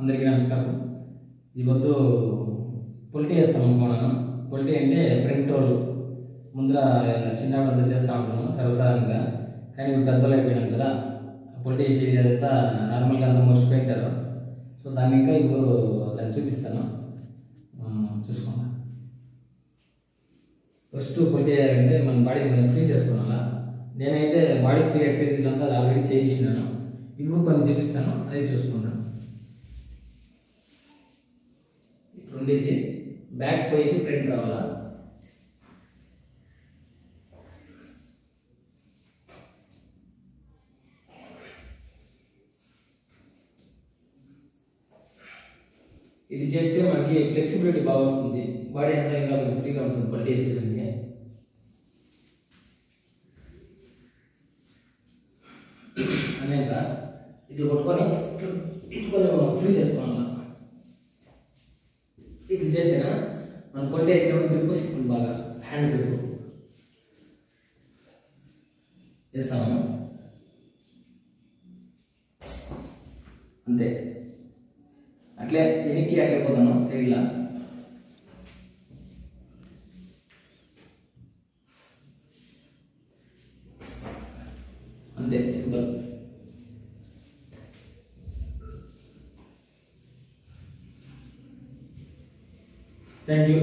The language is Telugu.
అందరికీ నమస్కారం. ఈవొద్దు పొలిటీ వేస్తాం అనుకున్నాను. పొలిటీ అంటే ప్రింట్ రోల్ ముందర చిన్నప్పుడు చేస్తూ ఉంటాను సర్వసాధారణంగా. కానీ ఇప్పుడు పెద్దలు అయిపోయినాం కదా, పొలిటీ వేసేది అంతా నార్మల్గా అంతా మోస్ట్ పెట్టారు. సో దాన్ని ఇంకా ఇప్పుడు దాన్ని చూపిస్తాను, చూసుకోండి. ఫస్ట్ పొలిటీ వేయాలంటే మన బాడీ కొంచెం ఫ్రీ చేసుకోవాలా. నేనైతే బాడీ ఫ్రీ ఎక్సర్సైజ్లు అంతా ఆల్రెడీ చేయించినాను. ఇప్పుడు కొన్ని చూపిస్తాను, అది చూసుకుంటాను. ఇప్పుడు ఉండేసి బ్యాక్ పోయేసి ఫ్రంట్ రావాలా. ఇది చేస్తే మనకి ఫ్లెక్సిబిలిటీ బాగా వస్తుంది, బాడీ అంతా ఇంకా కొంచెం ఫ్రీగా ఉంటుంది పల్టీ చేసేదానికి. అనేక ఇది కొట్టుకొని ఇటు కొంచెం ఫ్రీ చేసుకోవాలా. ఇట్లా చేస్తేనా మనం పల్టీ వేసినప్పుడు గ్రిప్ వస్తుంది, బాగా హ్యాండ్ గ్రిప్ చేస్తాము. అంతే, అట్లే వెనక్కి అట్లే పోతాను సైడ్లా. అంతే, సింపుల్. Thank you.